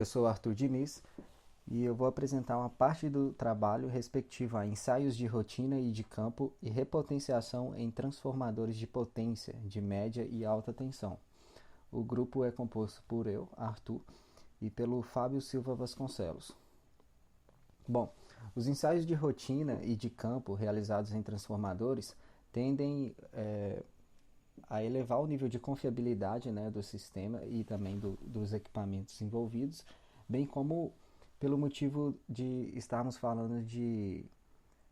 Eu sou Arthur Diniz e eu vou apresentar uma parte do trabalho respectivo a ensaios de rotina e de campo e repotenciação em transformadores de potência de média e alta tensão. O grupo é composto por eu, Arthur, e pelo Fábio Silva Vasconcelos. Bom, os ensaios de rotina e de campo realizados em transformadores tendem a elevar o nível de confiabilidade, né, do sistema e também dos equipamentos envolvidos, bem como pelo motivo de estarmos falando de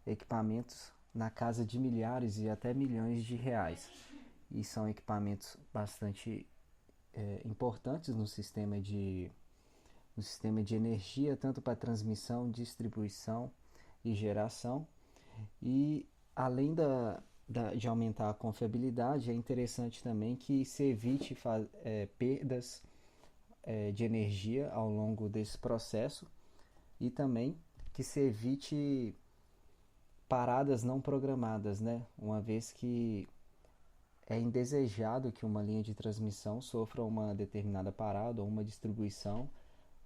equipamentos na casa de milhares e até milhões de reais. E são equipamentos bastante importantes no sistema de energia, tanto para transmissão, distribuição e geração. E além de aumentar a confiabilidade, é interessante também que se evite perdas de energia ao longo desse processo e também que se evite paradas não programadas, né? Uma vez que é indesejado que uma linha de transmissão sofra uma determinada parada ou uma distribuição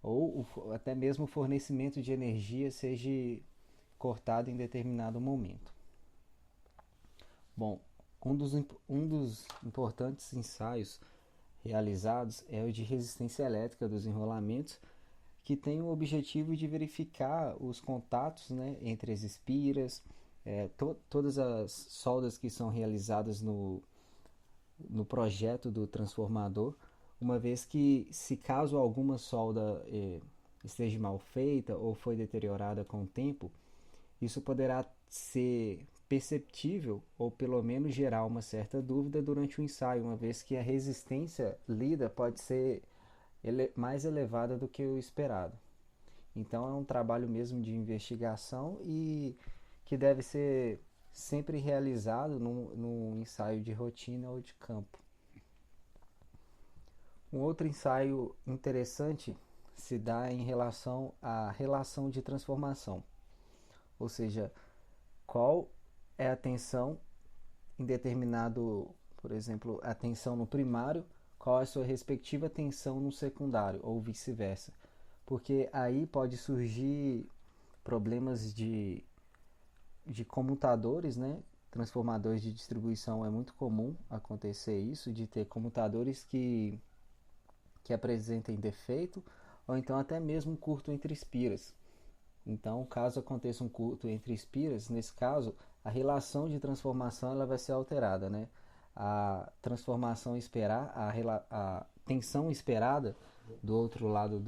ou até mesmo o fornecimento de energia seja cortado em determinado momento. Bom, um dos importantes ensaios realizados é o de resistência elétrica dos enrolamentos, que tem o objetivo de verificar os contatos, né, entre as espiras, todas as soldas que são realizadas no projeto do transformador, uma vez que se caso alguma solda esteja mal feita ou foi deteriorada com o tempo, isso poderá ser perceptível ou pelo menos gerar uma certa dúvida durante o ensaio, uma vez que a resistência lida pode ser mais elevada do que o esperado. Então é um trabalho mesmo de investigação e que deve ser sempre realizado num ensaio de rotina ou de campo. Um outro ensaio interessante se dá em relação à relação de transformação, ou seja, qual é a tensão em determinado, por exemplo, a tensão no primário, qual é a sua respectiva tensão no secundário, ou vice-versa. Porque aí pode surgir problemas de comutadores, né? Transformadores de distribuição é muito comum acontecer isso, de ter comutadores que apresentem defeito, ou então até mesmo um curto entre espiras. Então, caso aconteça um curto entre espiras, nesse caso, a relação de transformação ela vai ser alterada, né? A transformação esperar, a tensão esperada do outro lado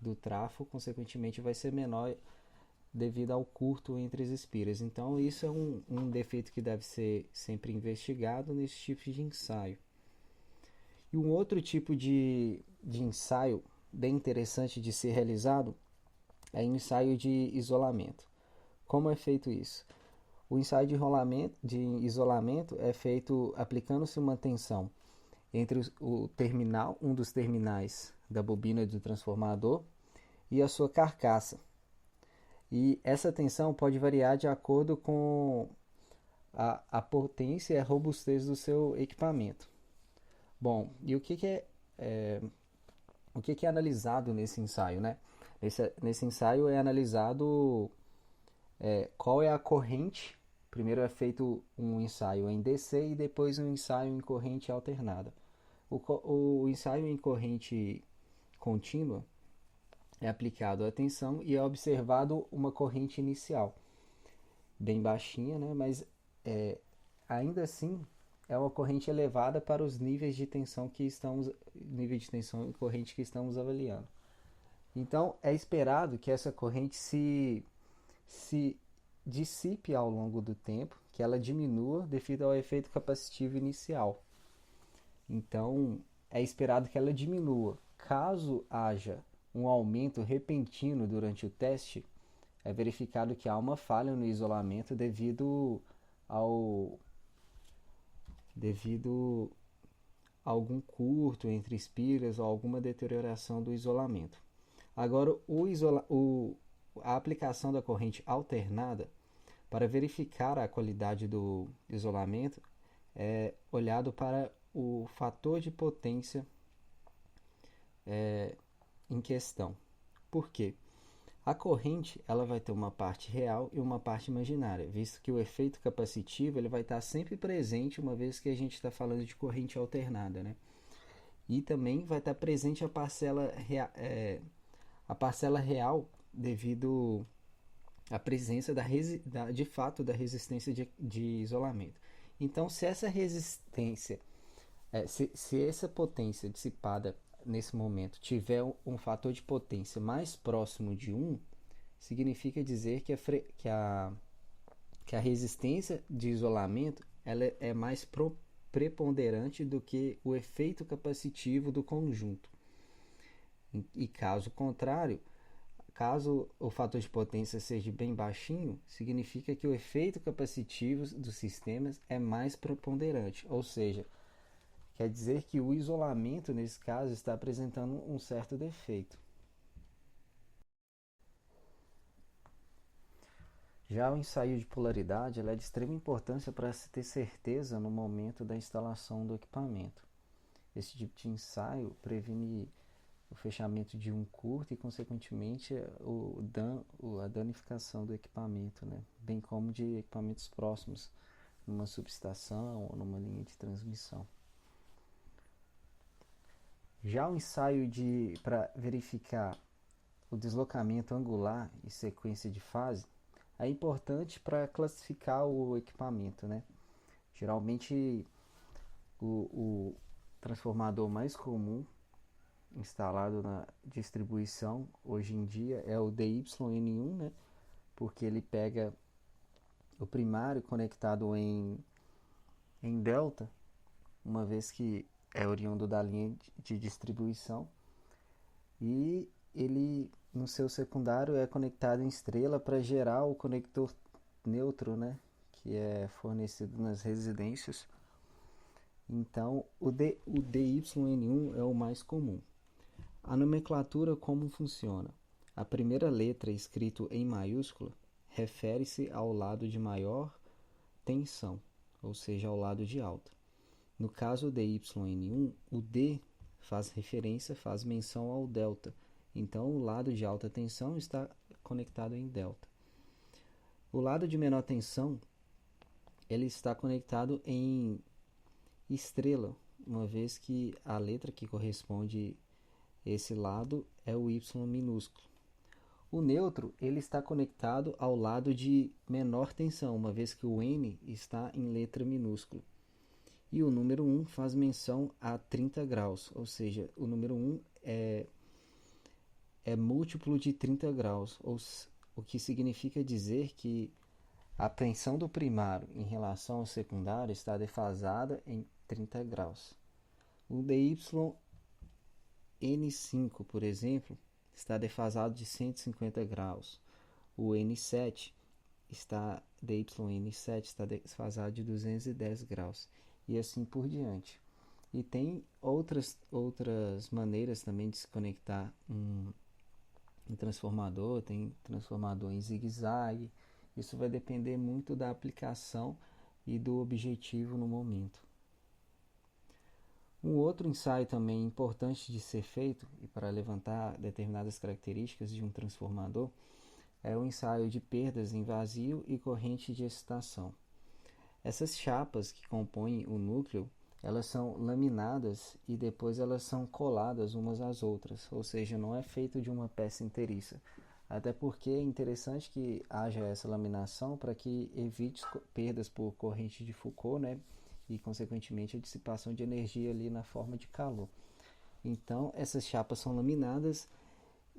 do trafo, consequentemente, vai ser menor devido ao curto entre as espiras. Então, isso é um defeito que deve ser sempre investigado nesse tipo de ensaio. E um outro tipo de ensaio bem interessante de ser realizado é o ensaio de isolamento. Como é feito isso? O ensaio de isolamento é feito aplicando-se uma tensão entre o terminal, um dos terminais da bobina do transformador e a sua carcaça. E essa tensão pode variar de acordo com a potência e a robustez do seu equipamento. Bom, e o que é analisado nesse ensaio, né? Nesse ensaio é analisado qual é a corrente. Primeiro é feito um ensaio em DC e depois um ensaio em corrente alternada. O ensaio em corrente contínua é aplicado a tensão e é observado uma corrente inicial, bem baixinha, né? Mas ainda assim é uma corrente elevada para os níveis de tensão nível de tensão e corrente que estamos avaliando. Então é esperado que essa corrente se dissipe ao longo do tempo, que ela diminua devido ao efeito capacitivo inicial. Então é esperado que ela diminua. Caso haja um aumento repentino durante o teste, é verificado que há uma falha no isolamento ao devido a algum curto entre espiras ou alguma deterioração do isolamento. Agora, a aplicação da corrente alternada para verificar a qualidade do isolamento é olhado para o fator de potência em questão. Por quê? A corrente ela vai ter uma parte real e uma parte imaginária, visto que o efeito capacitivo ele vai estar sempre presente, uma vez que a gente está falando de corrente alternada, né? E também vai estar presente a parcela real devido à presença de fato da resistência de isolamento. Então, se essa resistência, se essa potência dissipada nesse momento tiver um fator de potência mais próximo de 1, significa dizer que a resistência de isolamento ela é mais preponderante do que o efeito capacitivo do conjunto. E caso contrário, caso o fator de potência seja bem baixinho, significa que o efeito capacitivo dos sistemas é mais preponderante, ou seja, quer dizer que o isolamento, nesse caso, está apresentando um certo defeito. Já o ensaio de polaridade é de extrema importância para se ter certeza no momento da instalação do equipamento. Esse tipo de ensaio previne o fechamento de um curto e, consequentemente, a danificação do equipamento, né? Bem como de equipamentos próximos, numa subestação ou numa linha de transmissão. Já o ensaio para verificar o deslocamento angular e sequência de fase é importante para classificar o equipamento, né? Geralmente o transformador mais comum instalado na distribuição hoje em dia é o DYN1, né? Porque ele pega o primário conectado em delta, uma vez que é oriundo da linha de distribuição, e ele no seu secundário é conectado em estrela para gerar o conector neutro, né? Que é fornecido nas residências. Então o DYN1 é o mais comum. A nomenclatura como funciona? A primeira letra escrito em maiúscula refere-se ao lado de maior tensão, ou seja, ao lado de alta. No caso DYN1, o D faz menção ao delta. Então, o lado de alta tensão está conectado em delta. O lado de menor tensão, ele está conectado em estrela, uma vez que a letra que corresponde a esse lado é o Y minúsculo. O neutro ele está conectado ao lado de menor tensão, uma vez que o N está em letra minúscula. E o número 1 faz menção a 30 graus, ou seja, o número 1 é múltiplo de 30 graus, o que significa dizer que a tensão do primário em relação ao secundário está defasada em 30 graus. O DYN5, por exemplo, está defasado de 150 graus. O DYN7 está defasado de 210 graus. E assim por diante. E tem outras maneiras também de se conectar um transformador. Tem transformador em zigue-zague. Isso vai depender muito da aplicação e do objetivo no momento. Um outro ensaio também importante de ser feito e para levantar determinadas características de um transformador é o ensaio de perdas em vazio e corrente de excitação. Essas chapas que compõem o núcleo, elas são laminadas e depois elas são coladas umas às outras, ou seja, não é feito de uma peça inteiriça. Até porque é interessante que haja essa laminação para que evite perdas por corrente de Foucault, né? E consequentemente a dissipação de energia ali na forma de calor. Então essas chapas são laminadas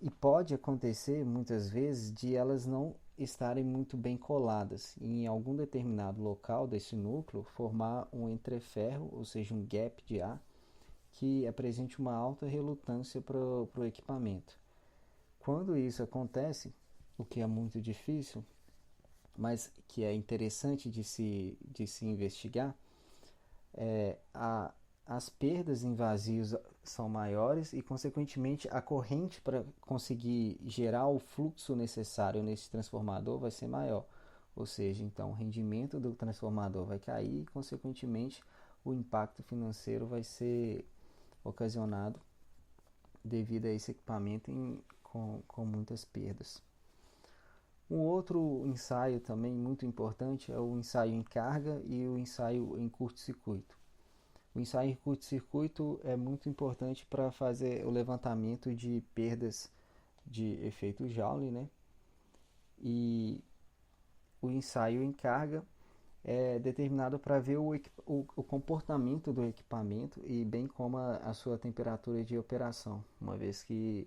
e pode acontecer muitas vezes de elas não estarem muito bem coladas e em algum determinado local desse núcleo formar um entreferro, ou seja, um gap de ar que apresente uma alta relutância para o equipamento. Quando isso acontece, o que é muito difícil, mas que é interessante de se investigar, as perdas em vazios são maiores e, consequentemente, a corrente para conseguir gerar o fluxo necessário nesse transformador vai ser maior. Ou seja, então o rendimento do transformador vai cair e, consequentemente, o impacto financeiro vai ser ocasionado devido a esse equipamento com muitas perdas. Um outro ensaio também muito importante é o ensaio em carga e o ensaio em curto-circuito. O ensaio em curto-circuito é muito importante para fazer o levantamento de perdas de efeito Joule, né? E o ensaio em carga é determinado para ver o comportamento do equipamento e bem como a sua temperatura de operação, uma vez que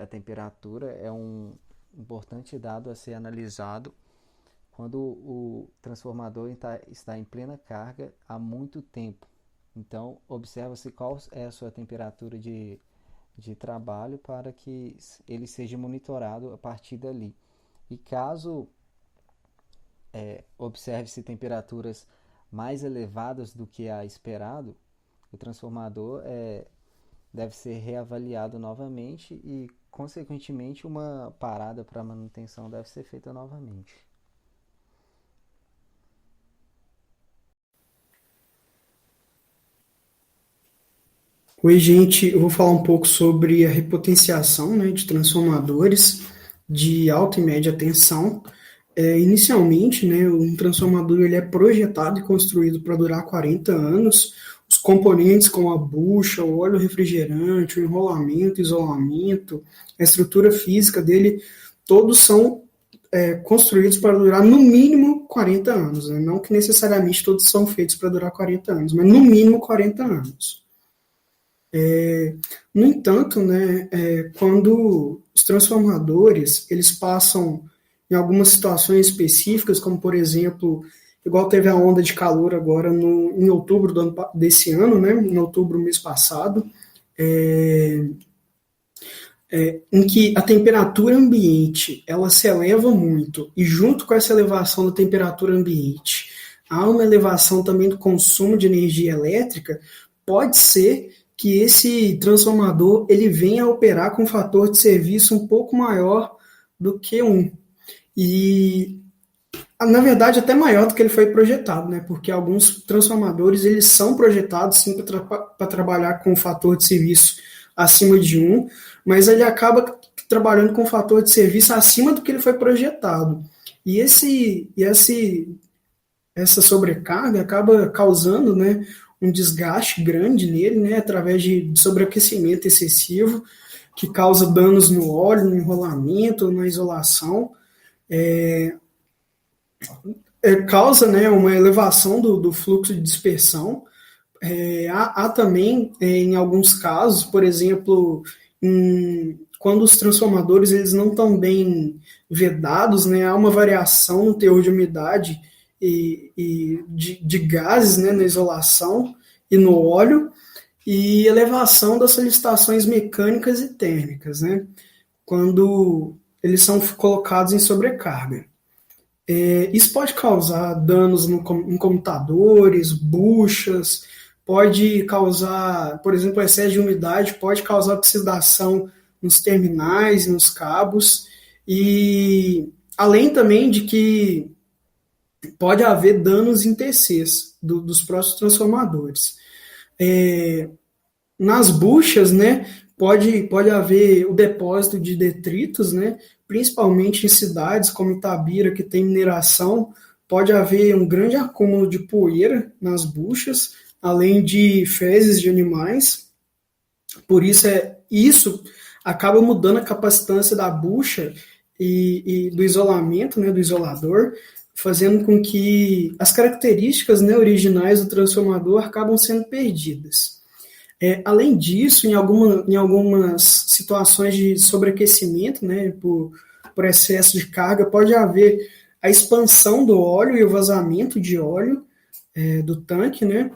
a temperatura é um importante dado a ser analisado quando o transformador está em plena carga há muito tempo. Então, observa-se qual é a sua temperatura de trabalho para que ele seja monitorado a partir dali. E caso observe-se temperaturas mais elevadas do que a esperado, o transformador deve ser reavaliado novamente e, consequentemente, uma parada para manutenção deve ser feita novamente. Oi, gente, eu vou falar um pouco sobre a repotenciação, né, de transformadores de alta e média tensão. Inicialmente, né, um transformador ele é projetado e construído para durar 40 anos. Os componentes como a bucha, o óleo refrigerante, o enrolamento, o isolamento, a estrutura física dele, todos são construídos para durar no mínimo 40 anos. Né? Não que necessariamente todos são feitos para durar 40 anos, mas no mínimo 40 anos. No entanto, né, quando os transformadores eles passam em algumas situações específicas, como por exemplo, igual teve a onda de calor agora em outubro desse ano, né, em outubro mês passado, em que a temperatura ambiente ela se eleva muito e junto com essa elevação da temperatura ambiente há uma elevação também do consumo de energia elétrica, pode ser que esse transformador ele venha a operar com um fator de serviço um pouco maior do que um. E, na verdade, até maior do que ele foi projetado, né? Porque alguns transformadores eles são projetados sim para trabalhar com um fator de serviço acima de um, mas ele acaba trabalhando com um fator de serviço acima do que ele foi projetado. E essa sobrecarga acaba causando, né, um desgaste grande nele, né, através de sobreaquecimento excessivo, que causa danos no óleo, no enrolamento, na isolação, causa, né, uma elevação do fluxo de dispersão. Há também, em alguns casos, por exemplo, quando os transformadores eles não estão bem vedados, né, há uma variação no teor de umidade e de gases, né, na isolação e no óleo, e elevação das solicitações mecânicas e térmicas, né, quando eles são colocados em sobrecarga. Isso pode causar danos em computadores, buchas, pode causar, por exemplo, excesso de umidade, pode causar oxidação nos terminais, nos cabos, e além também de que pode haver danos em TCs dos próprios transformadores. Nas buchas, né, pode haver o depósito de detritos, né, principalmente em cidades como Itabira, que tem mineração, pode haver um grande acúmulo de poeira nas buchas, além de fezes de animais. Por isso, isso acaba mudando a capacitância da bucha e do isolamento, né, do isolador, fazendo com que as características, né, originais do transformador acabam sendo perdidas. Além disso, em algumas situações de sobreaquecimento, né, por excesso de carga, pode haver a expansão do óleo e o vazamento de óleo do tanque, né,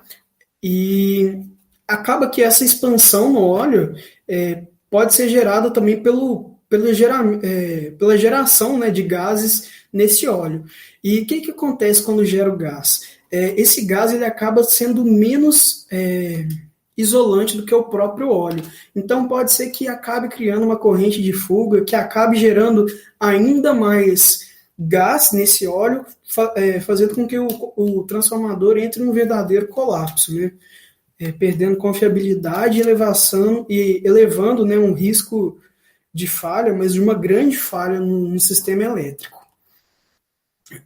e acaba que essa expansão no óleo pode ser gerada também pela geração, né, de gases nesse óleo. E o que acontece quando gera o gás? Esse gás ele acaba sendo menos isolante do que o próprio óleo. Então pode ser que acabe criando uma corrente de fuga, que acabe gerando ainda mais gás nesse óleo, fazendo com que o transformador entre em um verdadeiro colapso, né? perdendo confiabilidade e elevando, né, um risco de falha, mas de uma grande falha no sistema elétrico.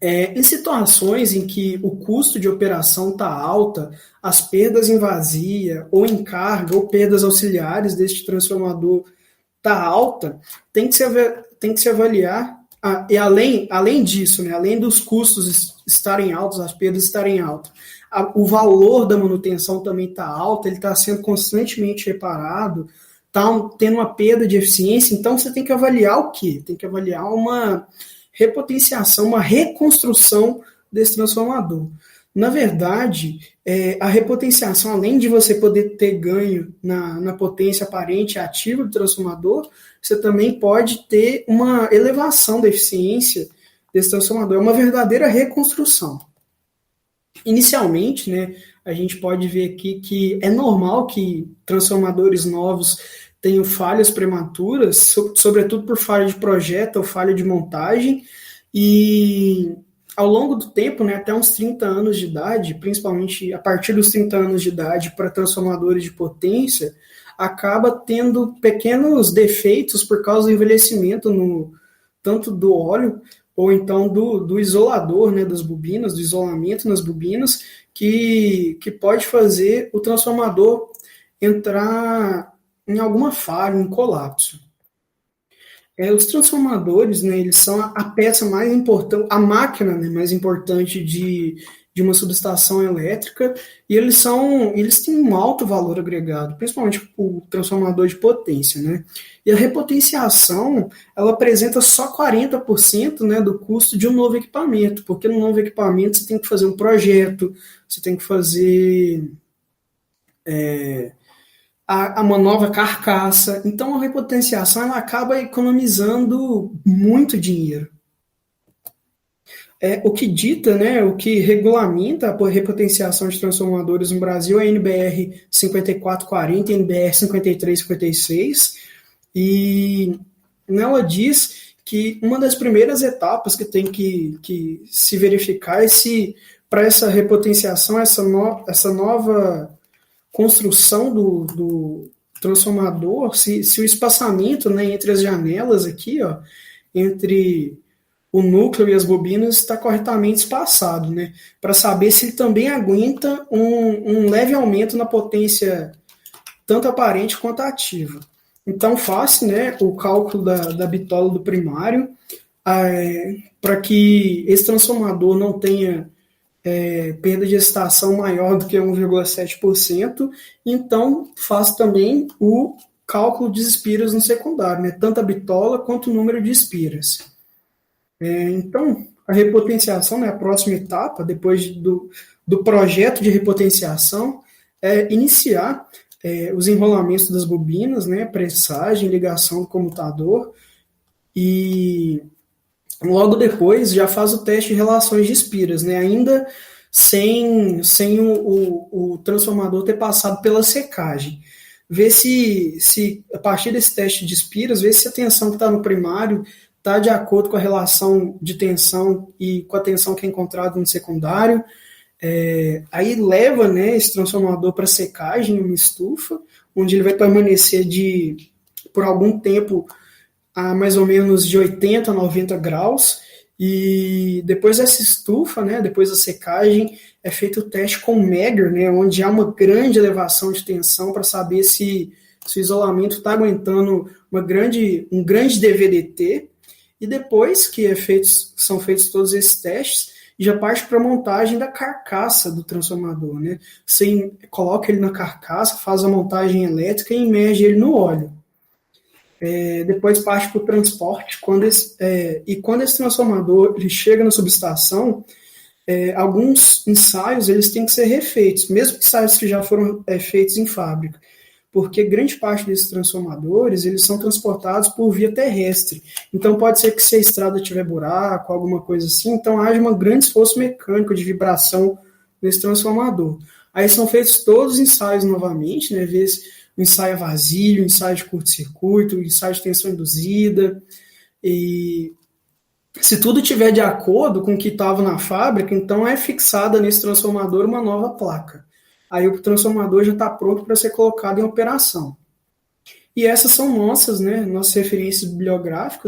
Em situações em que o custo de operação está alta, as perdas em vazia, ou em carga, ou perdas auxiliares deste transformador está alta, tem que se avaliar, e além disso, né, além dos custos estarem altos, as perdas estarem altas, o valor da manutenção também está alto, ele está sendo constantemente reparado, está tendo uma perda de eficiência, então você tem que avaliar o quê? Tem que avaliar uma repotenciação, uma reconstrução desse transformador. Na verdade, a repotenciação, além de você poder ter ganho na potência aparente ativa do transformador, você também pode ter uma elevação da eficiência desse transformador. É uma verdadeira reconstrução. Inicialmente, né, a gente pode ver aqui que é normal que transformadores novos tenham falhas prematuras, sobretudo por falha de projeto ou falha de montagem, e ao longo do tempo, né, até uns 30 anos de idade, principalmente a partir dos 30 anos de idade para transformadores de potência, acaba tendo pequenos defeitos por causa do envelhecimento tanto do óleo ou então do isolador, né, das bobinas, do isolamento nas bobinas, que pode fazer o transformador entrar em alguma falha, em colapso. Os transformadores, né, eles são a peça mais importante, a máquina, né, mais importante de uma subestação elétrica, e eles têm um alto valor agregado, principalmente o transformador de potência, né? E a repotenciação, ela apresenta só 40%, né, do custo de um novo equipamento, porque no novo equipamento você tem que fazer um projeto, você tem que fazer uma nova carcaça. Então a repotenciação ela acaba economizando muito dinheiro. O que dita, né, o que regulamenta a repotenciação de transformadores no Brasil é a NBR 5440 e a NBR 5356, e nela diz que uma das primeiras etapas que tem que se verificar é se, para essa repotenciação, essa nova construção do transformador, se o espaçamento, né, entre as janelas aqui, ó, entre o núcleo e as bobinas está corretamente espaçado, né, para saber se ele também aguenta um leve aumento na potência, tanto aparente quanto ativa. Então, faz, né, o cálculo da bitola do primário, para que esse transformador não tenha perda de excitação maior do que 1,7%, então faz também o cálculo de espiras no secundário, né, tanto a bitola quanto o número de espiras. Então, a repotenciação, né, a próxima etapa, depois do projeto de repotenciação, é iniciar os enrolamentos das bobinas, né, pressagem, ligação do comutador, e logo depois já faz o teste de relações de espiras, né, ainda sem o transformador ter passado pela secagem. Ver se a partir desse teste de espiras, ver se a tensão que está no primário está de acordo com a relação de tensão e com a tensão que é encontrada no secundário. Aí leva, né, esse transformador para secagem em uma estufa, onde ele vai permanecer por algum tempo a mais ou menos de 80 a 90 graus, e depois dessa estufa, né, depois da secagem, é feito o teste com Megger, né, onde há uma grande elevação de tensão para saber se o isolamento está aguentando um grande DVDT, e depois que são feitos todos esses testes, já parte para a montagem da carcaça do transformador, né? Você coloca ele na carcaça, faz a montagem elétrica e imerge ele no óleo. Depois parte para o transporte, quando esse transformador ele chega na subestação, alguns ensaios eles têm que ser refeitos, mesmo ensaios que já foram feitos em fábrica, porque grande parte desses transformadores eles são transportados por via terrestre. Então pode ser que se a estrada tiver buraco, alguma coisa assim, então haja um grande esforço mecânico de vibração nesse transformador. Aí são feitos todos os ensaios novamente, né, vezes o ensaio vazio, o ensaio de curto-circuito, o ensaio de tensão induzida, e se tudo estiver de acordo com o que estava na fábrica, então é fixada nesse transformador uma nova placa. aí o transformador já está pronto para ser colocado em operação. E essas são nossas, né, nossas referências bibliográficas.